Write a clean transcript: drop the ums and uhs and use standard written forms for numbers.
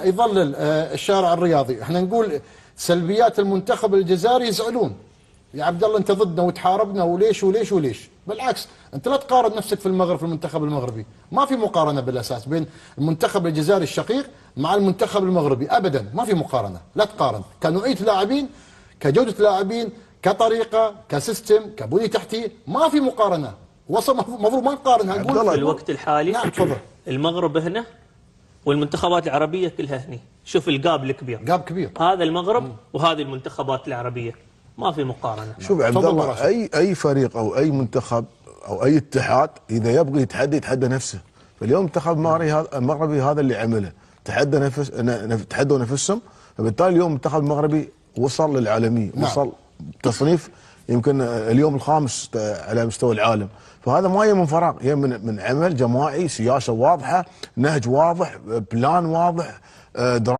يظلل الشارع الرياضي. احنا نقول سلبيات المنتخب الجزائري يزعلون، يا عبد الله انت ضدنا وتحاربنا وليش وليش وليش. بالعكس انت لا تقارن نفسك في المغرب في المنتخب المغربي، ما في مقارنه بالاساس بين المنتخب الجزائري الشقيق مع المنتخب المغربي ابدا، ما في مقارنه، لا تقارن كنوعيه لاعبين، كجوده لاعبين، كطريقه، كسيستم، كبنيه تحتيه، ما في مقارنه. وصل المفروض ما نقارنها. نقول في الوقت الحالي نعم تفضل. المغرب هنا والمنتخبات العربيه كلها هنا، شوف الجاب الكبير، جاب كبير، هذا المغرب وهذه المنتخبات العربيه ما في مقارنه. شوف عبد الله، اي فريق او اي منتخب او اي اتحاد اذا يبغى يتحدى نفسه. فاليوم المنتخب المغربي هذا اللي عمله، تحدوا نفسهم، فبالتالي اليوم المنتخب المغربي وصل للعالميه. نعم. وصل تصنيف يمكن اليوم الخامس على مستوى العالم. فهذا ما هي من فراغ، هي من عمل جماعي، سياسه واضحه، نهج واضح، بلان واضح،